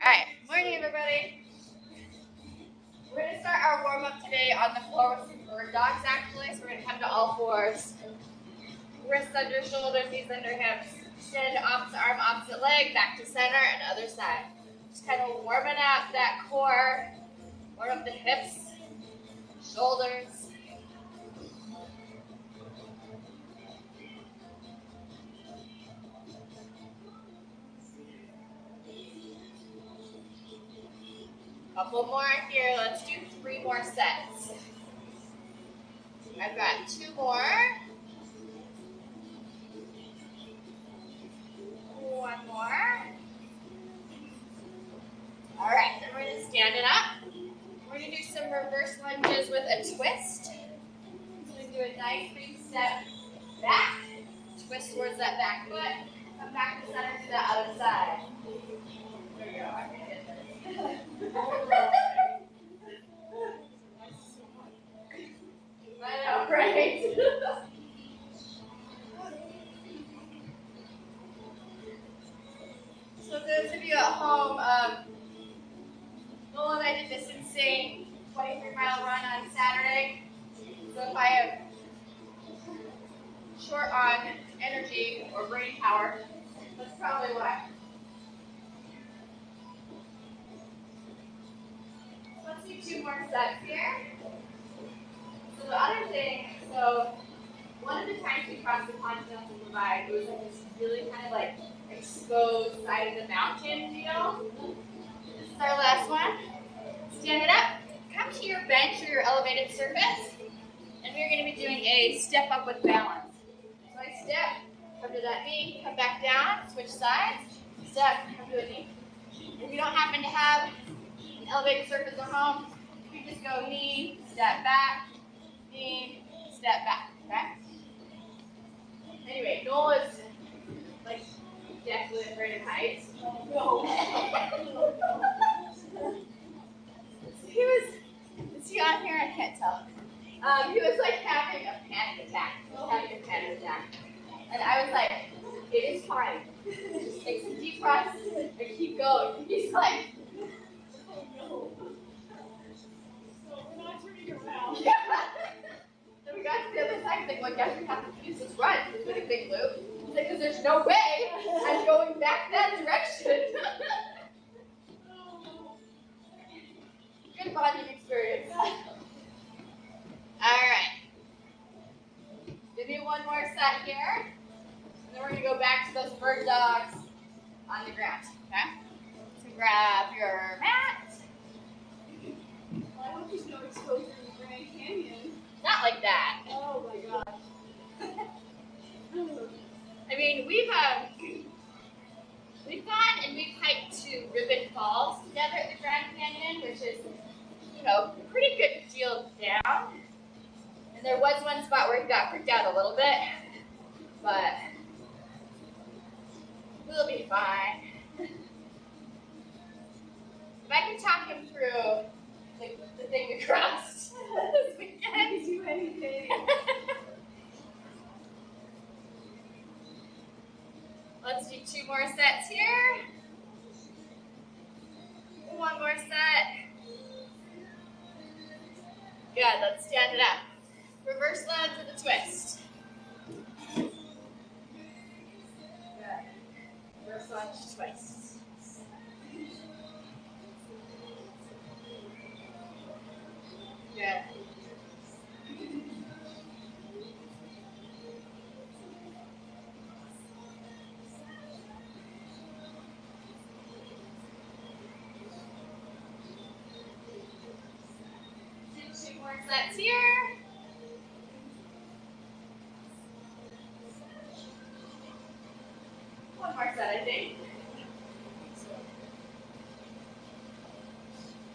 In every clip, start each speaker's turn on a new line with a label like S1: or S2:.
S1: Alright, morning everybody. We're going to start our warm-up today on the floor with some bird dogs actually. So we're going to come to all fours. Wrists under shoulders, knees under hips. Extend opposite arm, opposite leg, back to center and other side. Just kind of warming up that core. Warm up the hips, shoulders. Couple more here. Let's do 3 more sets. I've got 2 more. 1 more. All right, then we're going to stand it up. We're going to do some reverse lunges with a twist. So we're going to do a nice big step back. Twist towards that back foot. Come back to center to the other side. There we go. I can get this. I know, right? So those of you at home, Noel and I did this insane 23-mile run on Saturday. So if I am short on energy or brain power, that's probably why. Let's do 2 more sets here. So the other thing, so one of the times we crossed the Continental Divide, it was like this really kind of like exposed side of the mountain, you know? This is our last one. Stand it up, come to your bench or your elevated surface, and we're going to be doing a step up with balance. So I step, come to that knee, come back down, switch sides, step, come to a knee. If you don't happen to have an elevated surface at home, you just go knee, step back, knee, step back, okay? Anyway, Noel is like definitely afraid of heights. No. Is he on here? I can't tell. He was like having a panic attack. And I was like, it is fine. Just take some deep breaths and keep going. He's like, oh no. So we're not turning around. Yeah. So we got to the other side. He's like, well, I guess we have to use this run. It's been a big loop. He's like, because there's no way I'm going back that direction. Good bonding experience. Alright. Give me 1 more set here. And then we're going to go back to those bird dogs on the ground. Okay? So grab your mat.
S2: Well, I hope there's no exposure in the Grand Canyon.
S1: Not like that.
S2: Oh my gosh.
S1: I mean, we've gone and we've hiked to Ribbon Falls together at the Grand Canyon, which is, you know, a pretty good deal down. And there was one spot where he got freaked out a little bit, but we'll be fine. If I can talk him through the thing we crossed this weekend.
S2: I can do anything.
S1: Let's do 2 more sets here. 1 more set. Good, let's stand it up. Reverse lunge with a twist. Good. Reverse lunge, twist. Good. Do 2 more sets here. One more set, I think.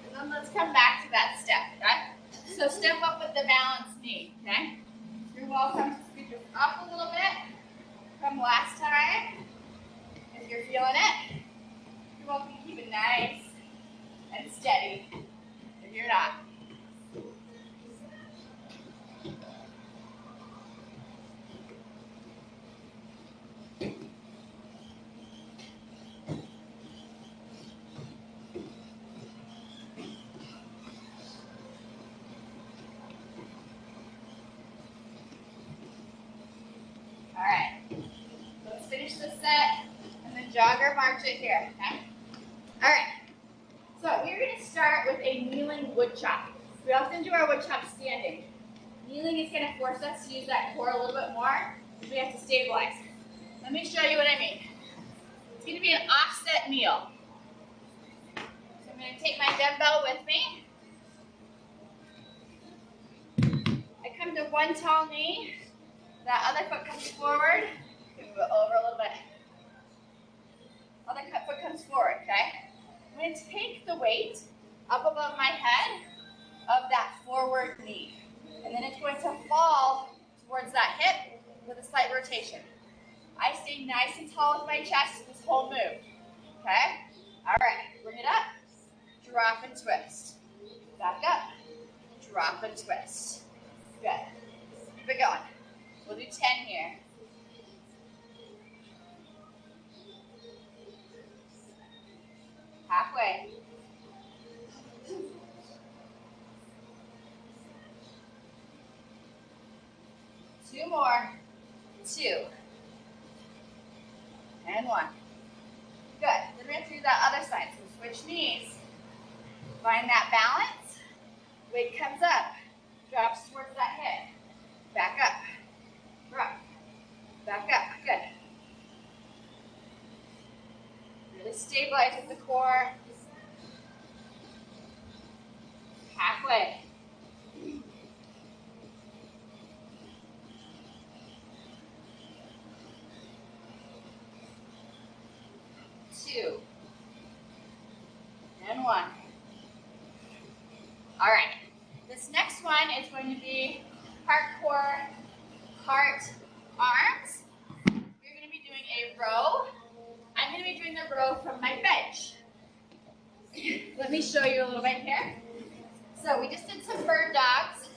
S1: And then let's come back to that step, okay? So step up with the balanced knee, okay? You're welcome to scoot this up a little bit from last time, if you're feeling it. You're welcome to keep it nice and steady if you're not. jog or march it here, okay? All right. So we're going to start with a kneeling woodchuck. We often do our woodchuck standing. Kneeling is going to force us to use that core a little bit more. We have to stabilize. Let me show you what I mean. It's going to be an offset kneel. So I'm going to take my dumbbell with me. I come to one tall knee. That other foot comes forward. Move it over a little bit. Other foot comes forward, okay? I'm going to take the weight up above my head of that forward knee. And then it's going to fall towards that hip with a slight rotation. I stay nice and tall with my chest this whole move, okay? All right, bring it up, drop and twist. Back up, drop and twist. Good. Keep it going. We'll do 10 here. Halfway. Two more. 2. And 1. Good. Then we're going to do that other side. So switch knees. Find that balance. Weight comes up. Drops towards that hip. Back up. Drop. Back up. Good. Really stabilize with the core. Halfway. Two. And 1. All right. This next one is going to be part core, part arms. You're going to be doing a row. I'm going to be doing the row from my bench. Let me show you a little bit here. So we just did some bird dogs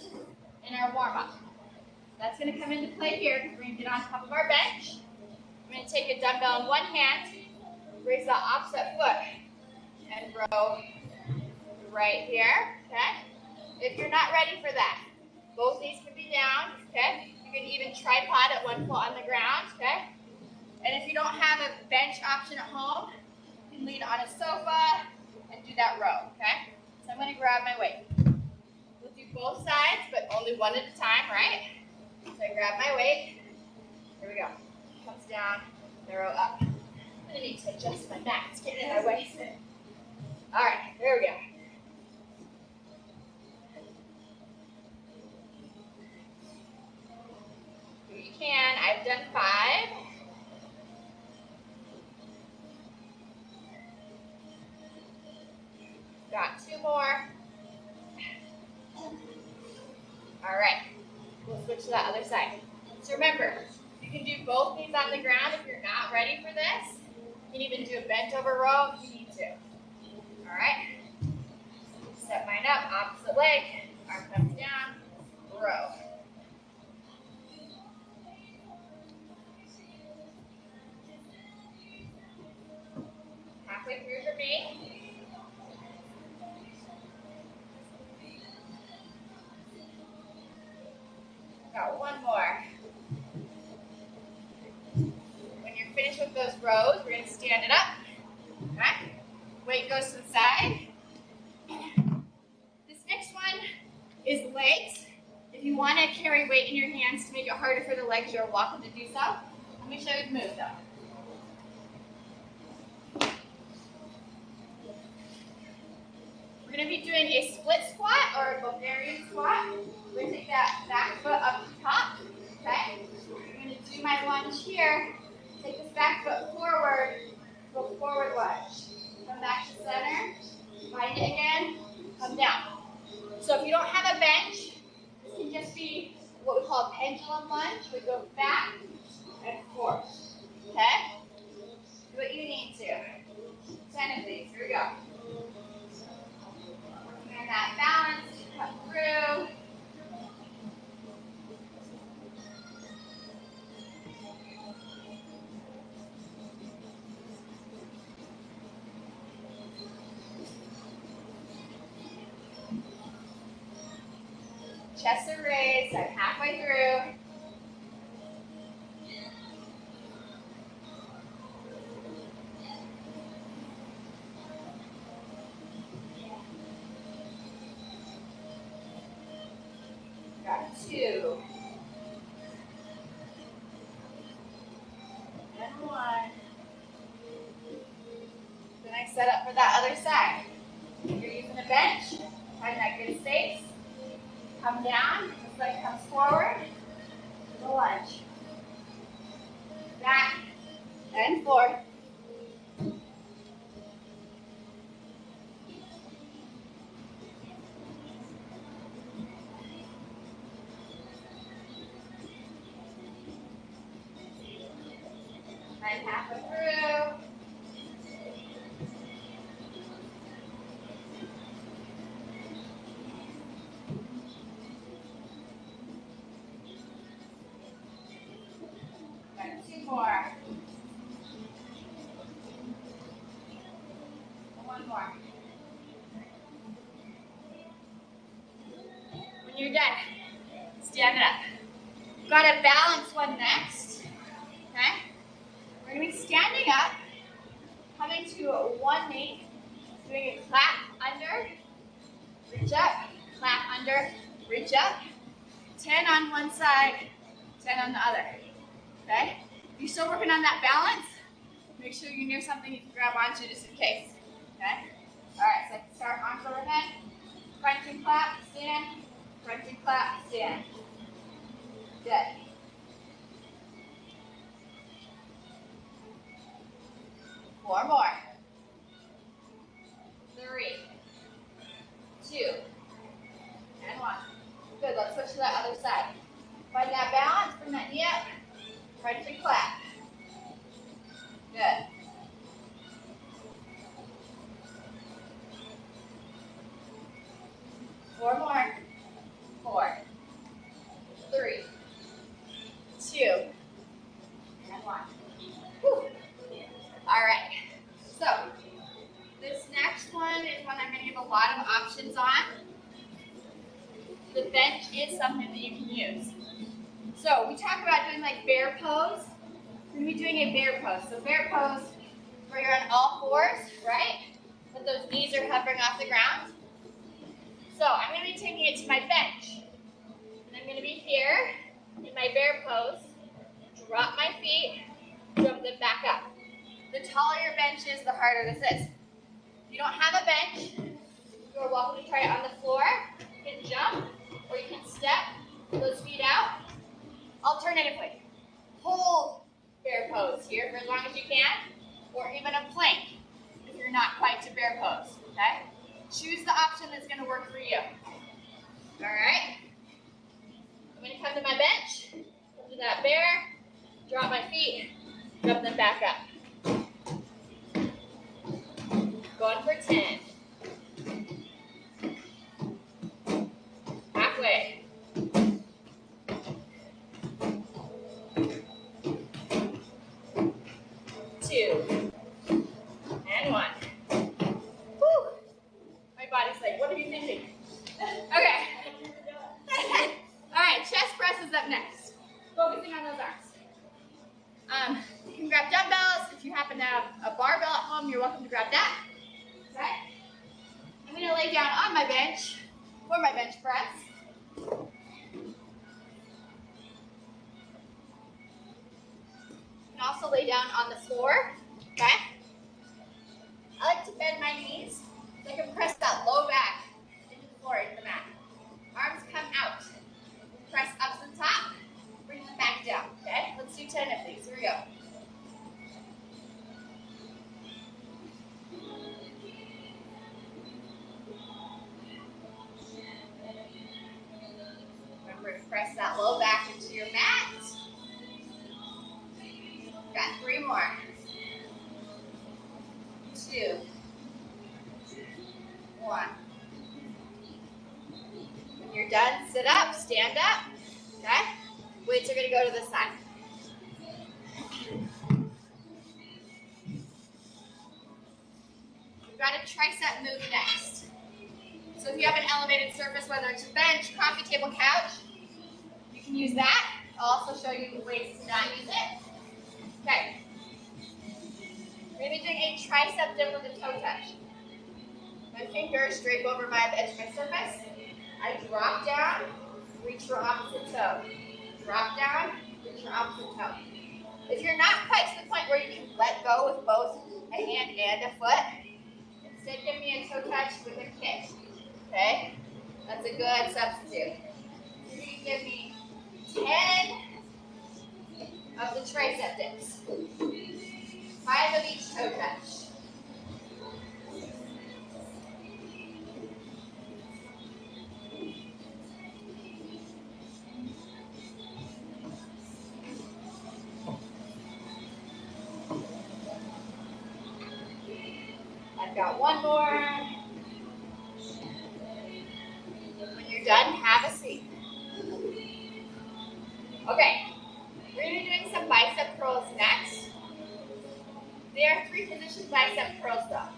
S1: in our warm-up. That's going to come into play here because we're going to get on top of our bench. I'm going to take a dumbbell in one hand, raise the opposite foot, and row right here, okay? If you're not ready for that, both knees can be down, okay? You can even tripod at one foot on the ground, okay? And if you don't have a bench option at home, you can lean on a sofa and do that row, okay? So I'm going to grab my weight. We'll do both sides, but only one at a time, right? So I grab my weight. Here we go. Comes down, arrow up. I'm going to need to adjust my back. It's getting in my way. All right, there we go. Here you can. I've done 5. Got 2 more. All right, we'll switch to that other side. So remember, you can do both knees on the ground if you're not ready for this. You can even do a bent over row if you need to. All right, set mine up, opposite leg, arm comes down, row. Halfway through for me. Got 1 more. When you're finished with those rows, we're going to stand it up. Okay? Weight goes to the side. This next one is legs. If you want to carry weight in your hands to make it harder for the legs, you're welcome to do so. Let me show you the move though. We're going to be doing a split squat or a Bulgarian squat. We're going to take that back foot up to top, okay? I'm going to do my lunge here. Take this back foot forward, go forward lunge. Come back to center, find it again, come down. So if you don't have a bench, this can just be what we call a pendulum lunge. We go back and forth, okay? Do what you need to. 10 of these, here we go. And that balance to come through. Chest are raised, I'm halfway through. 2. And 1. Then I set up for that other side. You're using a bench, find that good space. Come down, this leg comes forward, the lunge. Back and forth. And halfway through. Got 2 more. One more. When you're done, stand it up. Got a balance one next. Okay? We're going to be standing up, coming to one knee, doing a clap under, reach up, clap under, reach up. 10 on one side, 10 on the other. Okay? If you're still working on that balance, make sure you're near something you can grab onto just in case. Okay? Alright, so I can start arms overhead. Crunch and clap, stand. Crunch and clap, stand. Good. 4 more. 3, 2, and 1. Good, let's switch to that other side. Find that balance, bring that knee up. Crunch and clap. Good. 4 more. 4, 3, 2, and 1. Whew. All right. So this next one is one I'm going to give a lot of options on. The bench is something that you can use. So we talk about doing like bear pose. We're going to be doing a bear pose. So bear pose where you're on all fours, right? But those knees are hovering off the ground. So I'm going to be taking it to my bench. And I'm going to be here in my bear pose. Drop my feet, jump them back up. The taller your bench is, the harder this is. If you don't have a bench, you're welcome to try it on the floor. You can jump, or you can step those feet out. Alternatively, hold bear pose here for as long as you can, or even a plank if you're not quite to bear pose, okay? Choose the option that's going to work for you. All right? I'm going to come to my bench, come to that bear, drop my feet, jump them back up. Going for 10. Halfway. 2. And 1. Whew. My body's like, what are you thinking? Okay. All right, chest press is up next. Focusing on those arms. You can grab dumbbells. If you happen to have a barbell at home, you're welcome to grab that. Okay. I'm going to lay down on my bench for my bench press. You can also lay down on the floor. Okay. I like to bend my knees so I can press that low back into the floor, into the mat. Arms come out. Press up to the top. Bring them back down. Okay. Let's do 10 of these. Here we go. Press that low back into your mat. Got 3 more. 2. 1. When you're done, sit up, stand up. Okay? Weights are going to go to the side. We've got a tricep move next. So if you have an elevated surface, whether it's a bench, coffee table, couch, you can use that. I'll also show you ways to not use it. Okay. We're going to be doing a tricep dip with a toe touch. My fingers drape over my edge of my surface. I drop down, reach your opposite toe. Drop down, reach your opposite toe. If you're not quite to the point where you can let go with both a hand and a foot, instead give me a toe touch with a kick. Okay? That's a good substitute. You're going to give me 10 of the tricep dips. 5 of each toe touch. I've got one more. When you're done, have a seat. Okay, we're going to be doing some bicep curls next. They are 3-position bicep curls though.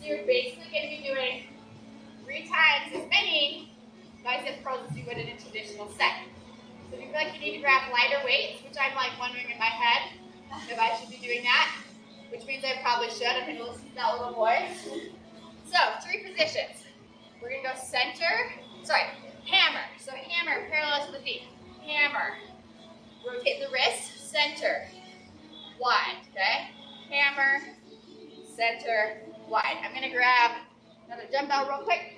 S1: So you're basically going to be doing 3 times as many bicep curls as you would in a traditional set. So if you feel like you need to grab lighter weights, which I'm like wondering in my head if I should be doing that, which means I probably should. I'm going to listen to that little voice. So 3 positions. We're going to go hammer. So hammer parallel to the feet. Hammer. Rotate the wrist, center, wide, okay? Hammer, center, wide. I'm going to grab another dumbbell real quick.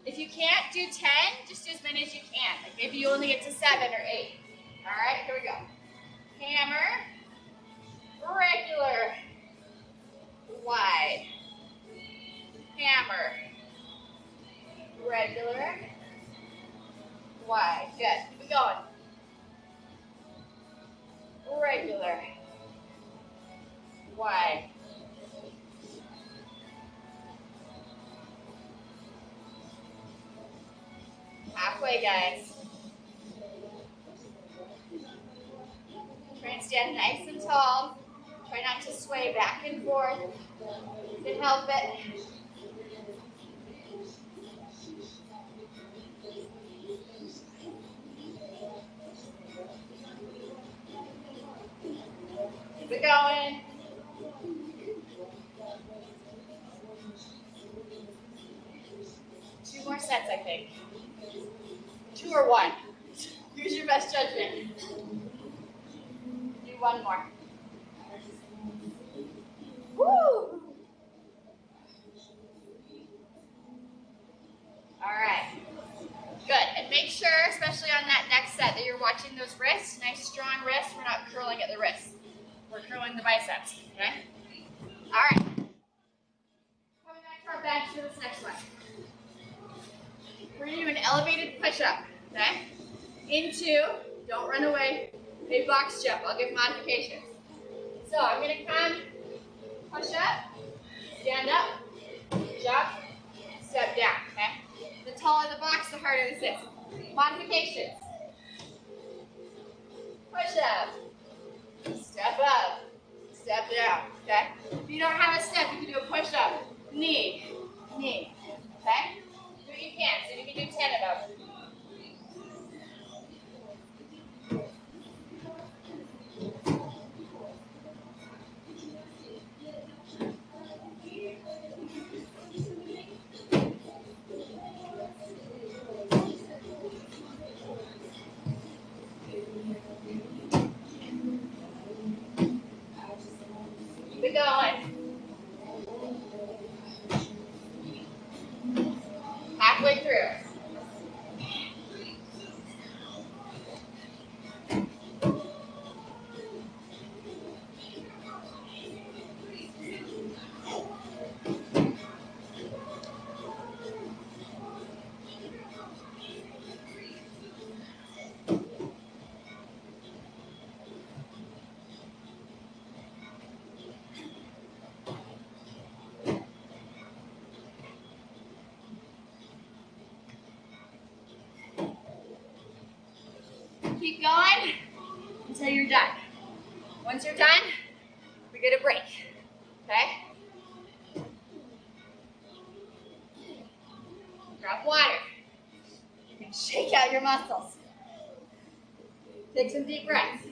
S1: If you can't do 10, just do as many as you can. Like maybe you only get to 7 or 8. All right, here we go. Hammer, regular, wide. Hammer, regular, wide. Good. Keep it going. Regular, wide. Halfway, guys. Try and stand nice and tall. Try not to sway back and forth. You can help it. Keep it going. Two more sets, I think. 2 or 1. Use your best judgment. Do 1 more. Woo! All right. Good. And make sure, especially on that next set, that you're watching those wrists. Nice strong wrists. We're not curling at the wrists. We're curling the biceps. Okay? All right. Coming back to our bench for this next one. We're going to do an elevated push-up. Okay? Into, don't run away, a box jump. I'll give modifications. So I'm going to come, push up, stand up, jump, step down. Okay? The taller the box, the harder this is. Modifications. Push up, step up, step down. Okay? If you don't have a step, you can do a push up, knee, knee. Okay? Do what you can. So you can do 10 of them. Keep it going. Halfway through. Keep going until you're done. Once you're done, we get a break. Okay? Grab water. You can shake out your muscles. Take some deep breaths.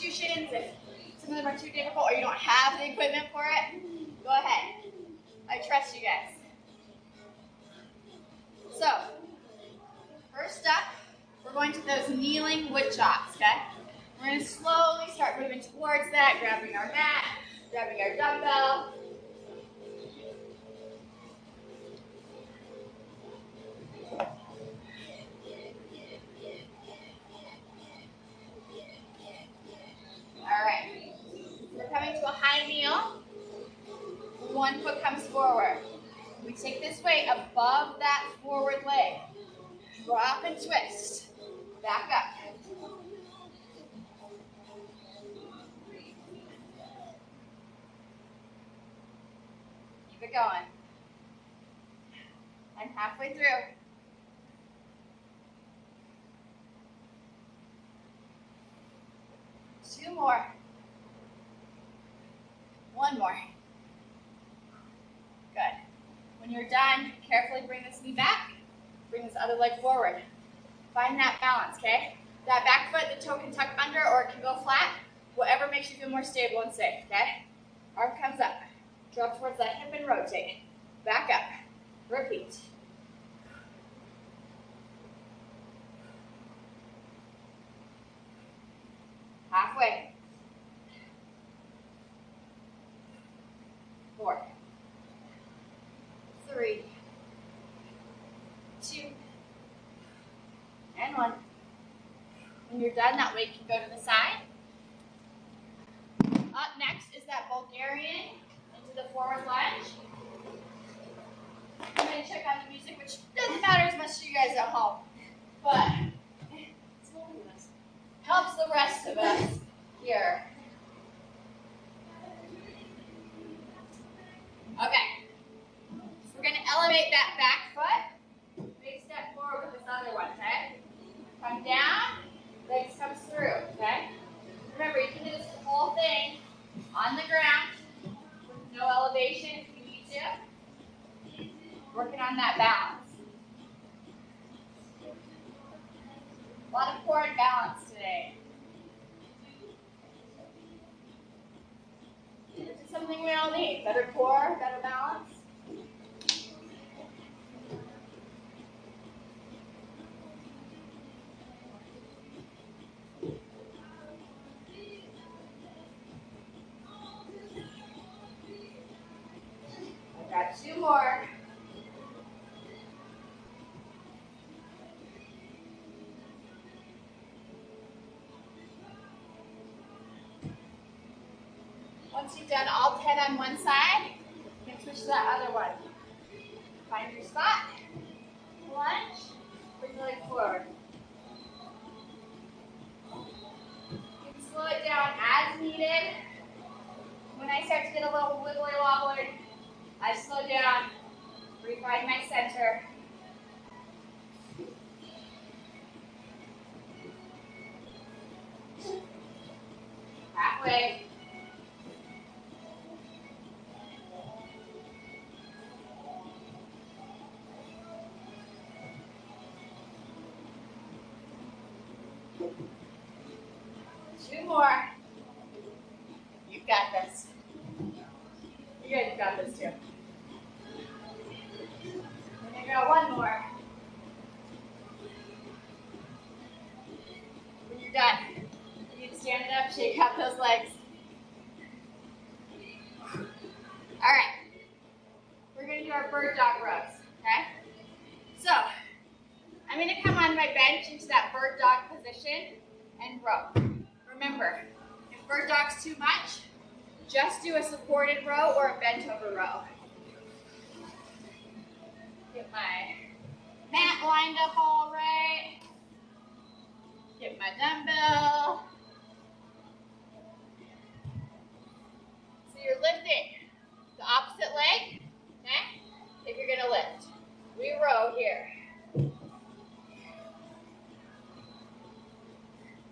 S1: substitutions if some of them are too difficult or you don't have the equipment for it. Go ahead. I trust you guys. So, first up, we're going to those kneeling woodchops, okay? We're going to slowly start moving towards that, grabbing our mat, grabbing our dumbbell. All right, we're coming to a high kneel. One foot comes forward. We take this weight above that forward leg. Drop and twist. Back up. Keep it going. I'm halfway through. Two more. One more. Good. When you're done, carefully bring this knee back. Bring this other leg forward. Find that balance, okay? That back foot, the toe can tuck under or it can go flat. Whatever makes you feel more stable and safe, okay? Arm comes up. Drop towards that hip and rotate. Back up. Repeat. Halfway. 4, 3, 2, and 1. When you're done, that weight can go to the side. Up next is that Bulgarian into the forward lunge. I'm going to check out the music, which doesn't matter as much to you guys at home, but helps the rest of us here. Okay, so we're going to elevate that back foot. Big step forward with this other one, okay? Come down, legs come through, okay? Remember, you can do this whole thing on the ground with no elevation if you need to. Working on that balance. A lot of core and balance today. This is something we all need. Better core, better balance. I've got 2 more. Once you've done all 10 on one side, you can switch to that other one. Find your spot, lunge, bring the leg forward. You can slow it down as needed. When I start to get a little wiggly wobbly, I slow down, refine my center. Halfway. Two more. You've got this. You guys got this too. And I got 1 more. When you're done, you can stand it up, shake out those legs. All right. We're going to do our bird dog rows, okay? So, I'm going to come on my bench into that bird dog position and row. Remember, if bird dog's too much, just do a supported row or a bent over row. Get my mat lined up all right. Get my dumbbell. So you're lifting the opposite leg, okay? If you're gonna lift. We row here.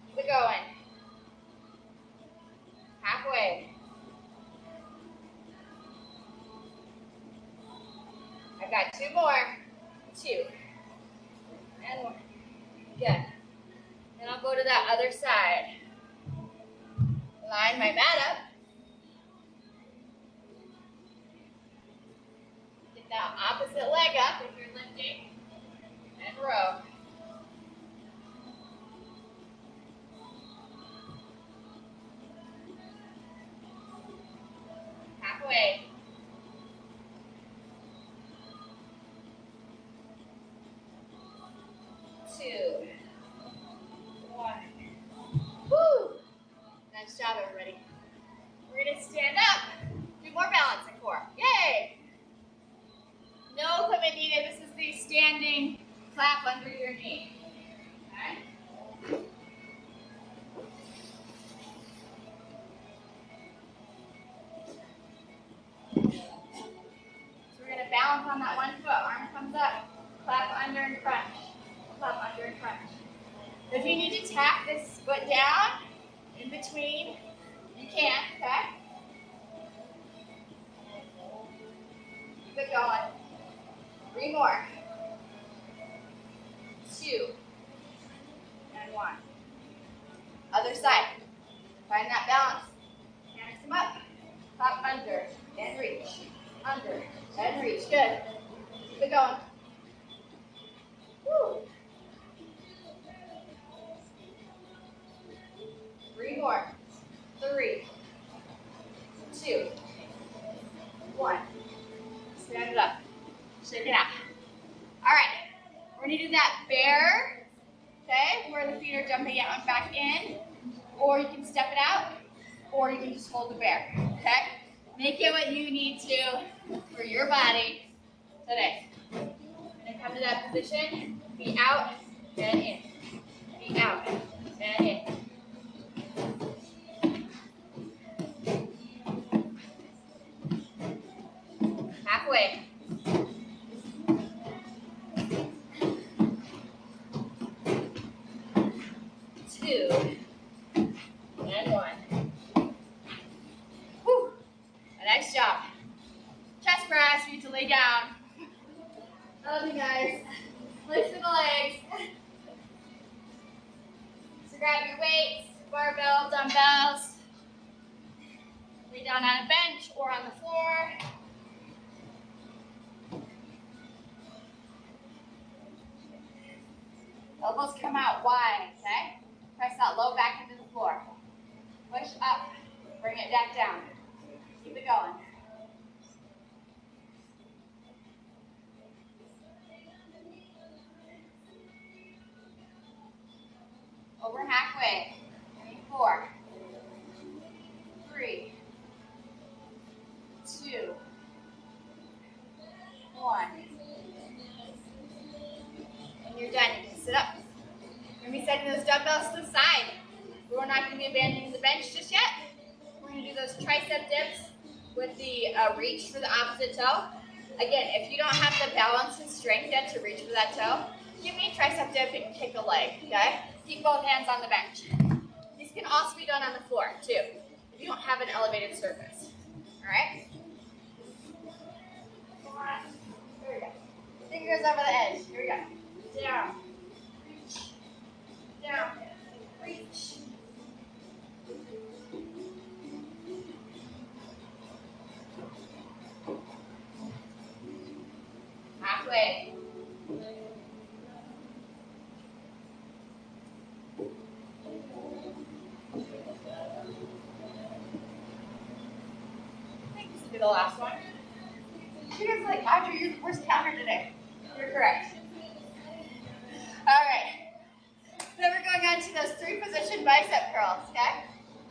S1: Keep it going. Halfway. I've got 2 more. 2. And 1. Good. Then I'll go to that other side. Line my mat up. Get that opposite leg up if you're lifting. And row. Halfway. 2, 1. Woo! Nice job, everybody. We're going to stand up. Do more balance and core. Yay! No equipment needed. This is the standing clap under your knee. Okay? So we're going to balance on that one foot. Arm comes up. Clap under and crunch. Clap under and crunch. If you need to tap this foot down in between, you can, okay? Keep it going. 3 more. 2 and 1. Other side. Find that balance. Hands them up. Clap under and reach. Under and reach. Good. Keep it going. Woo. 3 more. 3, 2, 1. Stand it up. Shake it out. All right. We're going to do that bear, okay, where the feet are jumping out and back in. Or you can step it out, or you can just hold the bear, okay? Make it what you need to for your body today. And then come to that position. Feet out and in. Feet out and in. Halfway. 2 and 1. Whew. Nice job. Chest press, you need to lay down. Love you guys. Lift the legs. So grab your weights, barbell, dumbbells. Lay down on a bench or on the floor. Elbows come out wide, okay? Press that low back into the floor. Push up, bring it back down. Keep it going. Over halfway. 4, 3, 2, 1. And you're done. You can sit up. We're going to be setting those dumbbells to the side. We're not going to be abandoning the bench just yet. We're going to do those tricep dips with the reach for the opposite toe. Again, if you don't have the balance and strength yet to reach for that toe, give me a tricep dip and kick a leg, okay? Keep both hands on the bench. These can also be done on the floor, too, if you don't have an elevated surface. All right? Here we go. Fingers over the edge. Here we go. Down. Reach. Down. Reach. Halfway. I think this will be the last one. You guys are like, Audrey, you're the worst counter today. You're correct. All right. Then we're going on to those 3-position bicep curls, okay?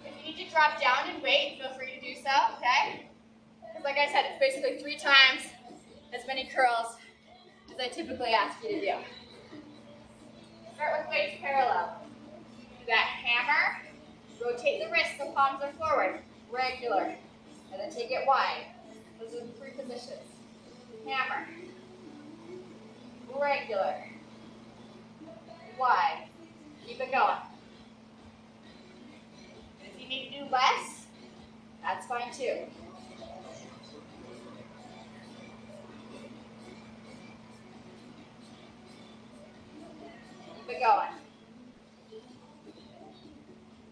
S1: If you need to drop down and weight, feel free to do so, okay? Because like I said, it's basically 3 times as many curls as I typically ask you to do. Start with weights parallel. Do that hammer, rotate the wrists, the palms are forward, regular, and then take it wide. Those are the 3 positions. Hammer, regular, wide. Keep it going. And if you need to do less, that's fine too. Keep it going.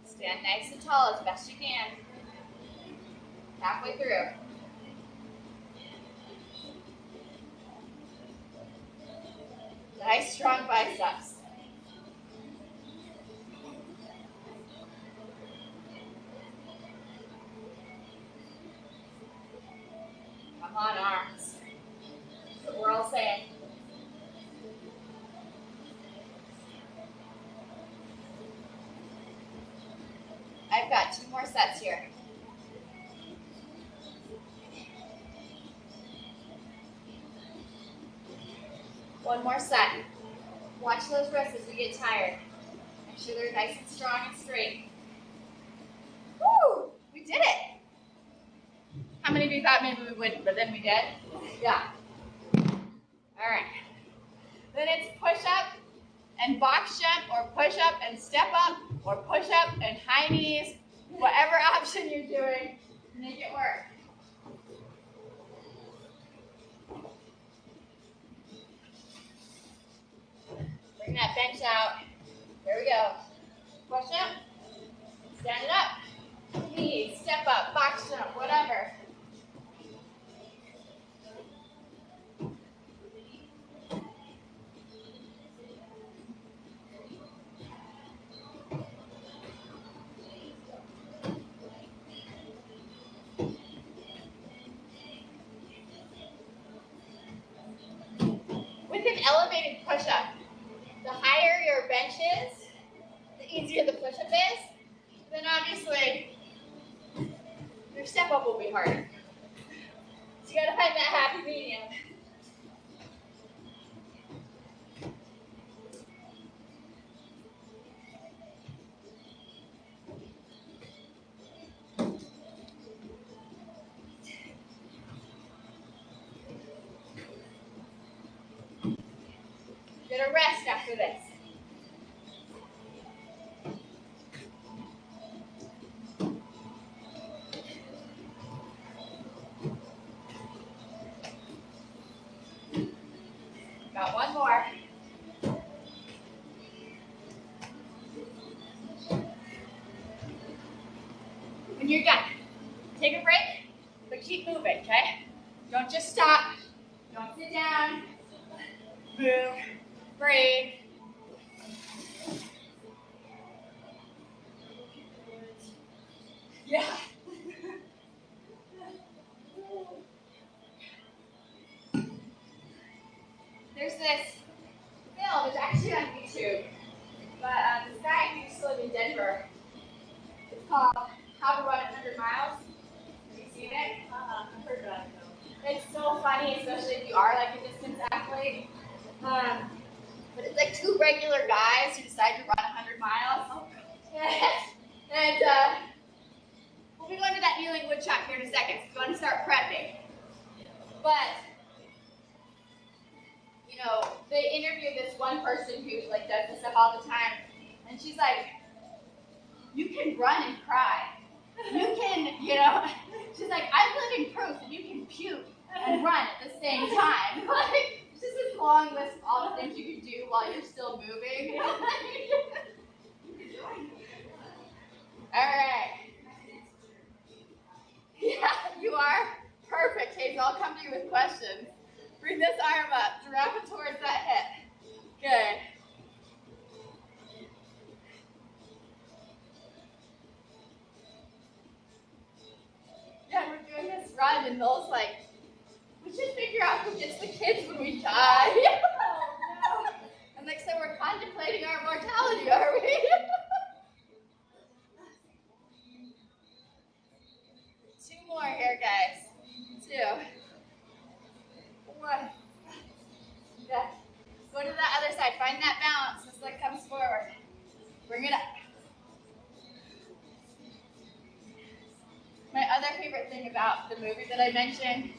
S1: Stand Stand nice and tall as best you can. Halfway through. Nice strong biceps. Come on, arms. That's what we're all saying. I've got 2 more sets here. One more set. Watch those wrists as we get tired. Make sure they're nice and strong and straight. Woo! We did it! How many of you thought maybe we wouldn't, but then we did? Yeah. Alright. Then it's push up and box jump, or push up and step up, or push up and high knees. Whatever option you're doing, make it work. Bring that bench out. There we go. Push up, stand it up, knees, step up, box jump, whatever. With an elevated push-up, the higher your bench is, the easier the push-up is, then obviously your step-up will be harder. So you gotta find that happy medium. Get a rest after this. Got one more. When you're done, take a break, but keep moving, okay? Don't just stop. Don't sit down. Move. Breathe. Yeah. There's this film, it's actually on YouTube, but this guy who used to live in Denver, it's called How to Run 100 Miles. Have you seen it?
S2: I've heard about it though.
S1: It's so funny, especially if you are like a distance athlete. But it's like 2 regular guys who decide to run 100 miles. And we'll be going to that kneeling woodchuck here in a second, so we're going to start prepping. But, you know, they interviewed this one person who like does this stuff all the time, and she's like, you can run and cry. You can, you know, she's like, I'm living proof that you can puke and run at the same time. Like, it's just this long list of all the things you can do while you're still moving. All right. Yeah, you are? Perfect, Hazel. I'll come to you with questions. Bring this arm up. Drop it towards that hip. Good. Yeah, we're doing this run, and Noel's like, we should figure out who gets the kids when we die. Oh, no. I'm like, so we're contemplating our mortality, are we? 2 more here, guys. 2. 1. Yeah. Go to that other side. Find that balance. This leg comes forward. Bring it up. My other favorite thing about the movie that I mentioned,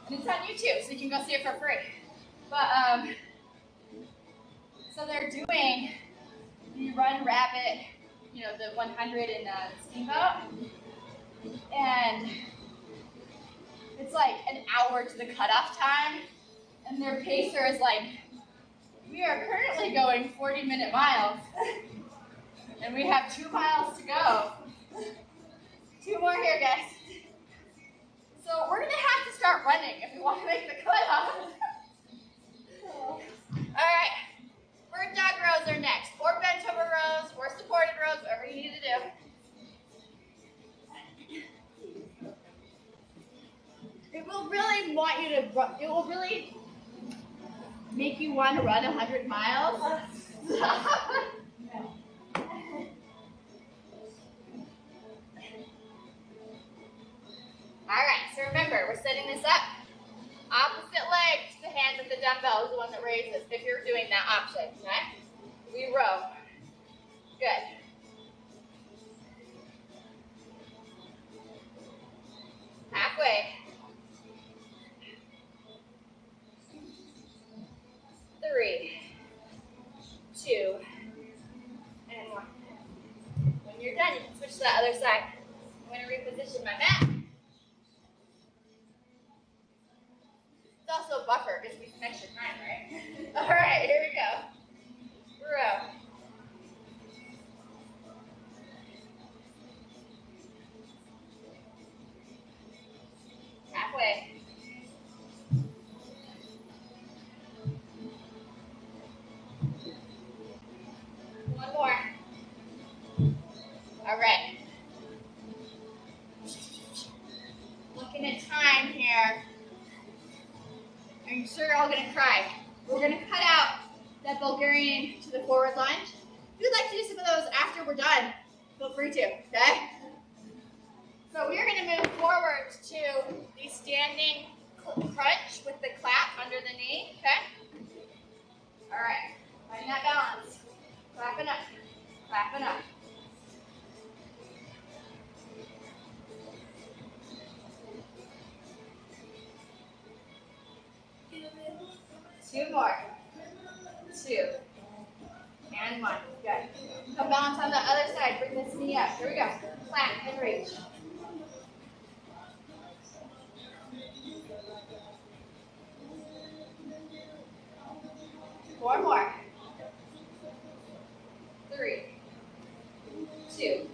S1: and it's on YouTube, so you can go see it for free. But so they're doing the Run Rabbit, you know, the 100 in Steamboat, and it's like an hour to the cutoff time, and their pacer is like, we are currently going 40-minute miles. And we have 2 miles to go. 2 more here, guys. So we're gonna have to start running if we want to make the cutoff. All right, bird dog rows are next, or bench over rows, or supported rows, whatever you need to do. It will really want you to run, it will really make you want to run 100 miles. All right, so remember, we're setting this up. Opposite leg to the hand with the dumbbell is the one that raises, if you're doing that option, okay? We row. Good. Halfway. 3, 2, and 1. When you're done, you can switch to the other side. I'm going to reposition my mat. It's also a buffer, gives me some extra time, right? All right, here we go. Row. Halfway. One more. All right. Looking at time here. I'm sure you're all gonna cry. We're gonna cut out that Bulgarian to the forward lunge. If you'd like to do some of those after we're done, feel free to, okay? So we're gonna move forward to the standing crunch with the clap under the knee, okay? All right, find that balance. Clapping up, clapping up. Two more. 2. And 1. Good. Come balance on the other side. Bring this knee up. Here we go. Clap and reach. Four more. 3, 2,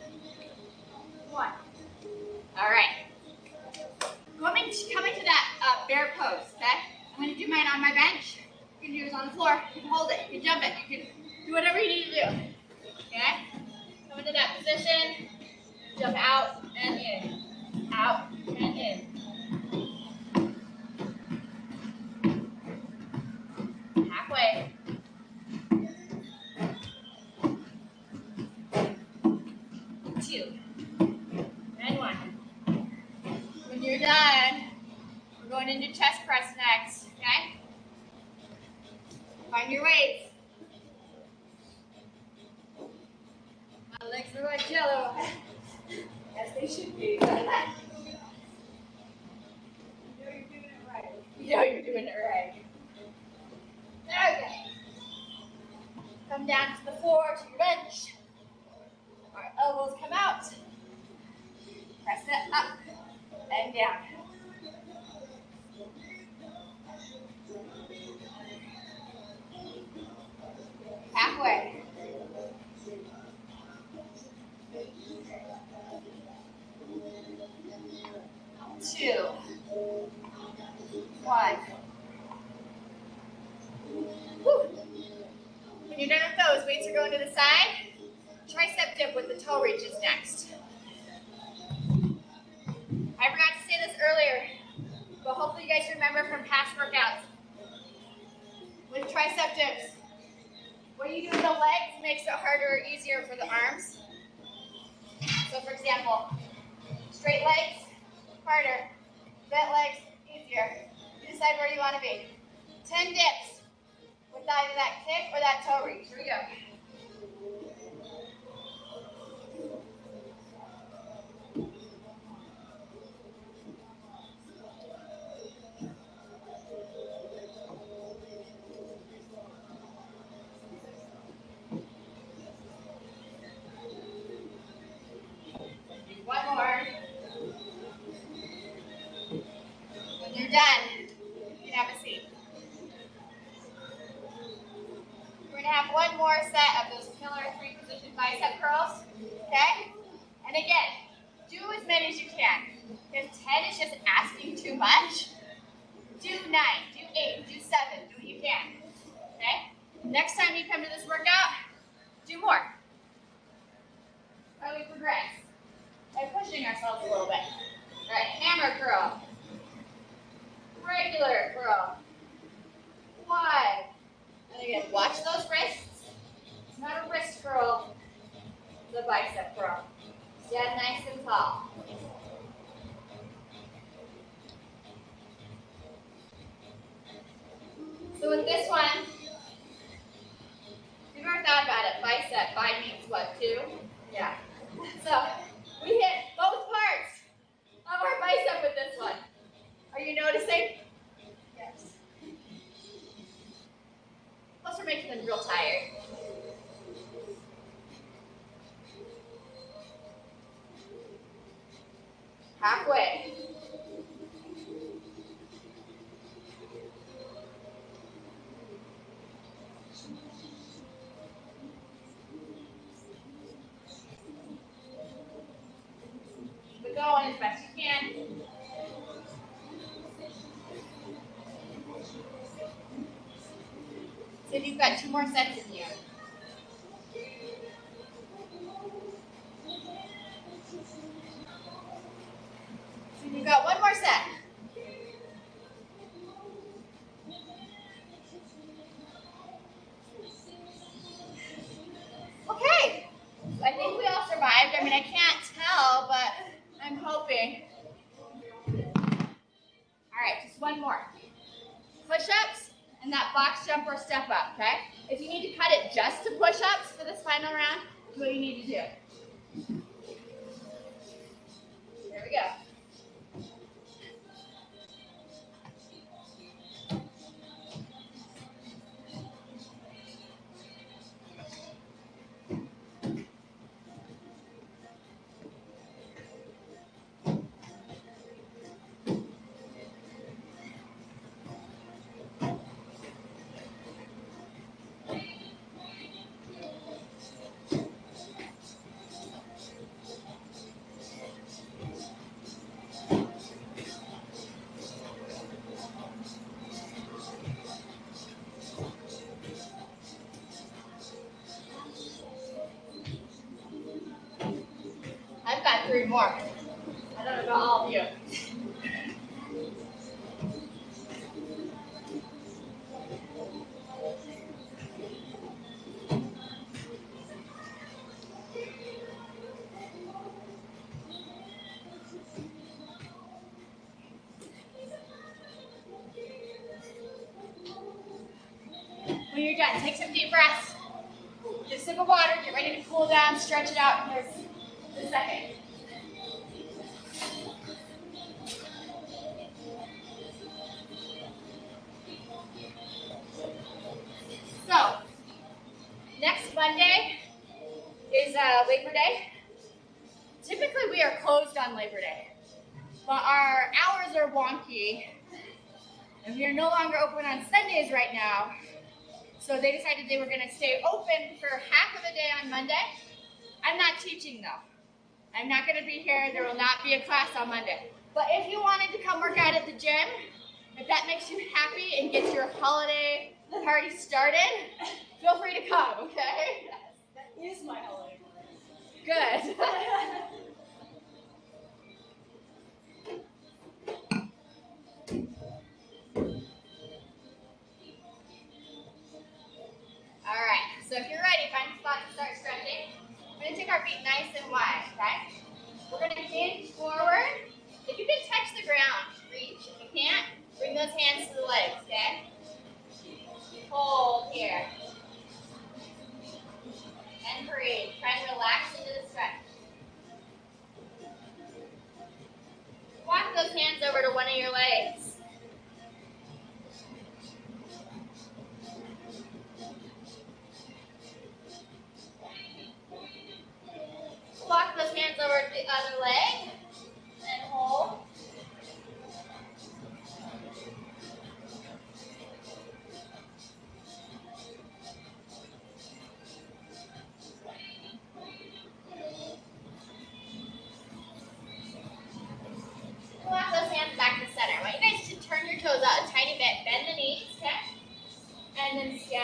S1: 1. All right. Coming to that bear pose, okay? I'm going to do mine on my bench. You can do it on the floor. You can hold it. You can jump it. You can do whatever you need to do. Okay? Come into that position. Jump out and in. Out and in. Halfway. 2. And 1. When you're done, we're going into chest press next. Okay? Find your weights. My legs are like jello. Yes, they should be. You know you're doing it right. You know you're doing it right. Okay. Come down to the floor, to your bench. Our elbows come out. Press it up and down. Halfway. 2, 1. Whew. When you're done with those, weights are going to the side. Tricep dip with the toe reaches next. I forgot to say this earlier, but hopefully you guys remember from past workouts. With tricep dips, what you do with the legs makes it harder or easier for the arms. So for example, straight legs, harder. Bent legs, easier. You decide where you want to be. 10 dips with either that kick or that toe reach. Here we go. One more. When you're done, you can have a seat. We're going to have one more set of those pillar 3 position 5 bicep curls, okay? And again, do as many as you can. If 10 is just asking too much, do 9, do 8, do 7, do what you can, okay? Next time you come to this workout, do more. How do we progress? By pushing ourselves a little bit. All right, hammer curl. Regular curl. Wide. And again, watch those wrists. It's not a wrist curl, it's a bicep curl. Stand nice and tall. So with this one, if you've ever thought about it, bicep, bi means what, 2? Yeah. So we hit both parts of our bicep with this one. Are you noticing? Yes. Plus we're making them real tired. Halfway. Keep going as best you can. See if you've got 2 more sets in here. See if you've got 1 more set. Okay. I think we all survived. I mean, I can't tell, but I'm hoping. All right, just 1 more. Push-ups and that box jump or step up, okay? If you need to cut it just to push-ups for this final round, do what you need to do. There we go. I've got 3 more. I don't know about all of you. When you're done, take some deep breaths. Get a sip of water, get ready to cool down, stretch it out. Here's the second. So, next Monday is Labor Day. Typically we are closed on Labor Day, but our hours are wonky, and we are no longer open on Sundays right now. So they decided they were going to stay open for half of the day on Monday. I'm not teaching though. I'm not going to be here. There will not be a class on Monday. But if you wanted to come work out at the gym, if that makes you happy and gets your holiday party started, feel free to come, okay?
S2: That is my holiday.
S1: Good. All right, so if you're ready, find a spot to start stretching. We're going to take our feet nice and wide, okay? We're going to hinge forward. If you can touch the ground, reach. If you can't, bring those hands to the legs, okay? Hold here. And breathe. Try and relax into the stretch. Walk those hands over to one of your legs. Walk those hands over to the other leg and hold.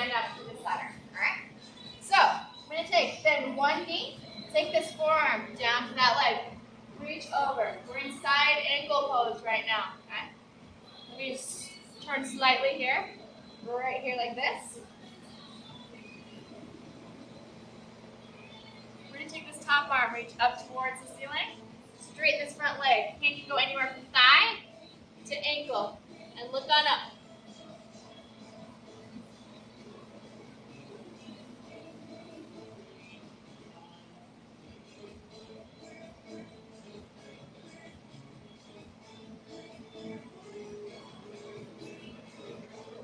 S1: stand up to the center. All right? So, I'm going to bend one knee, take this forearm down to that leg, reach over. We're in side ankle pose right now. Okay? Let me just turn slightly here. Right here like this. We're going to take this top arm, reach up towards the ceiling. Straighten this front leg. Hand can go anywhere from thigh to ankle. And look on up.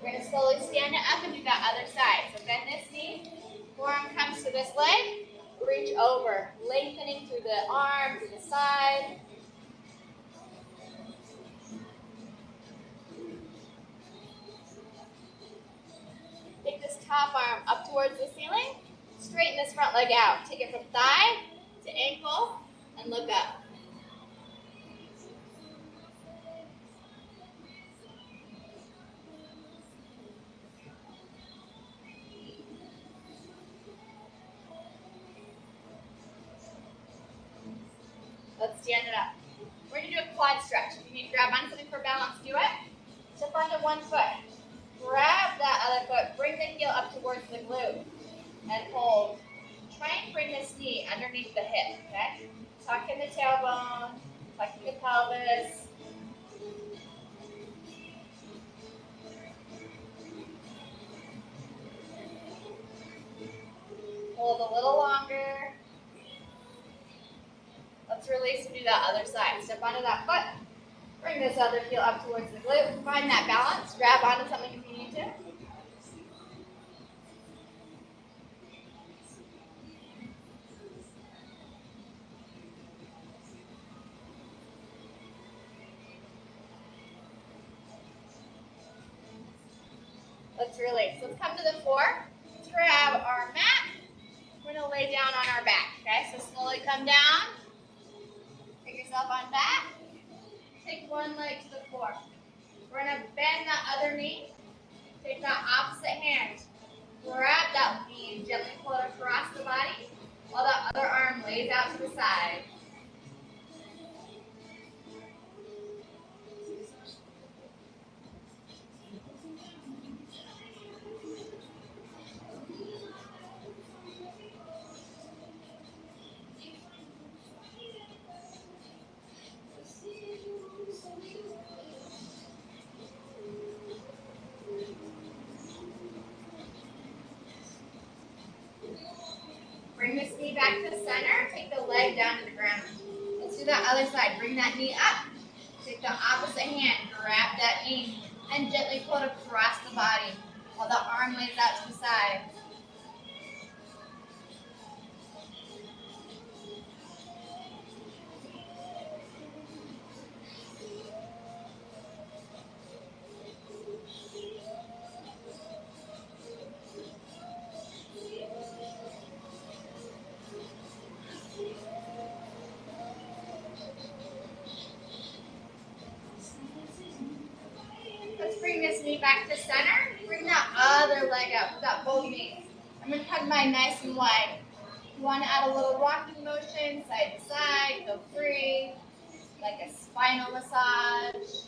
S1: We're going to slowly stand it up and do that other side. So bend this knee, forearm comes to this leg, reach over, lengthening through the arm, through the side. Take this top arm up towards the ceiling, straighten this front leg out. Take it from thigh to ankle and look up. Let's stand it up. We're going to do a quad stretch. If you need to grab on something for balance, do it. Step onto one foot. Grab that other foot. Bring the heel up towards the glute. And hold. Try and bring this knee underneath the hip, okay? Tuck in the tailbone. Tuck in the pelvis. Hold a little longer. Let's release and do that other side. Step onto that foot. Bring this other heel up towards the glute. Find that balance. Grab onto something if you need to. Let's release. Let's come to the floor. Let's grab our mat. We're going to lay down on our back. Okay, so slowly come down. Take yourself on back. Take one leg to the floor. We're going to bend that other knee. Take that opposite hand. Grab that knee and gently pull it across the body while that other arm lays out to the side. Bring this knee back to the center. Take the leg down to the ground. Let's do that other side. Bring that knee up. Take the opposite hand. Grab that knee and gently pull it across the body while the arm lays out to the side. Bring this knee back to center. Bring that other leg up. We've got both knees. I'm going to hug mine nice and wide. You want to add a little rocking motion, side to side. Feel free. Like a spinal massage.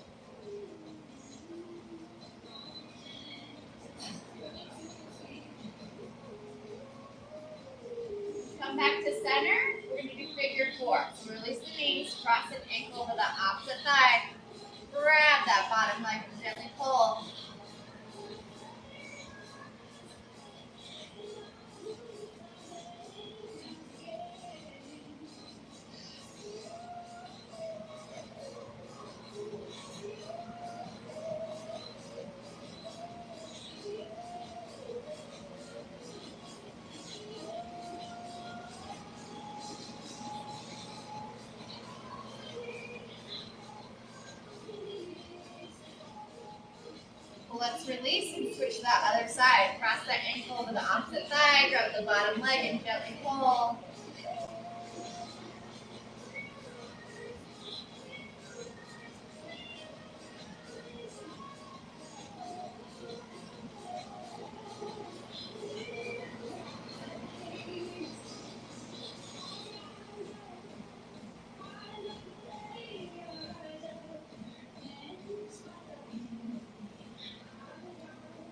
S1: Come back to center. We're going to do figure four. So release the knees, cross an ankle over the opposite thigh. Grab that bottom leg and gently pull. Let's release and switch that other side. Cross that ankle over the opposite thigh, grab the bottom leg and gently pull.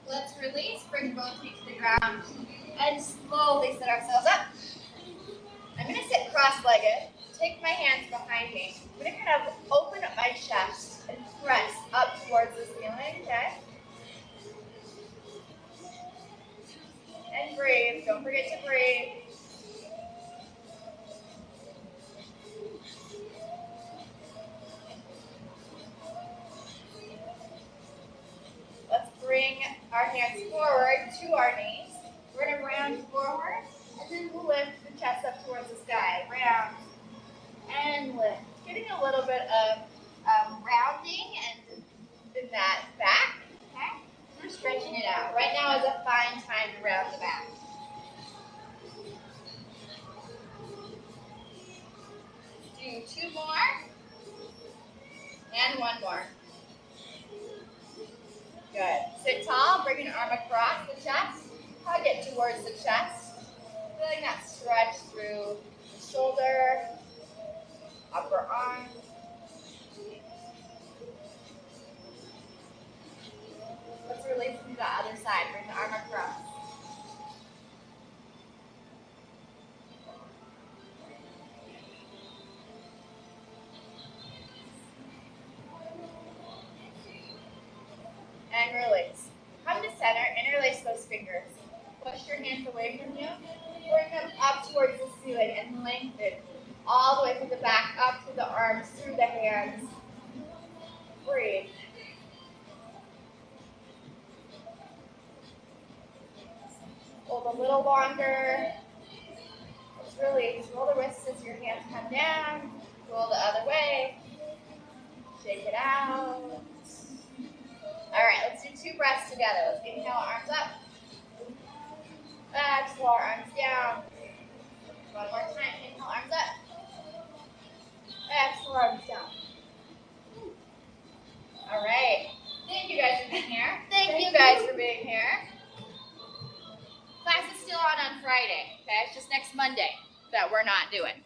S1: Let's release, bring both feet to the ground, and slowly sit ourselves up. I'm going to sit cross-legged, take my hands behind me. I'm going to kind of open up my chest and press up towards the ceiling, okay? And breathe. Don't forget to breathe. Let's bring our hands forward to our knees. We're going to round forward, and then we'll lift the chest up towards the sky. Round and lift. Getting a little bit of rounding and in that back. Okay? We're stretching it out. Right now is a fine time to round the back. Do 2 more. And 1 more. Good. Sit tall, bring an arm across the chest. Hug it towards the chest. Feeling that stretch through the shoulder, upper arm. Let's release to the other side. Bring the arm across. And release. Come to center, interlace those fingers. Push your hands away from you. Bring them up towards the ceiling and lengthen all the way through the back, up through the arms, through the hands. Breathe. Hold a little longer. Let's release. Roll the wrists as your hands come down. Roll the other way. Shake it out. All right, let's do 2 breaths together. Let's inhale, arms up. Exhale, arms down. One more time. Inhale, arms up. Exhale, arms down. All right. Thank you guys for being here. Thank you guys for being here. Class is still on Friday. Okay, it's just next Monday that we're not doing.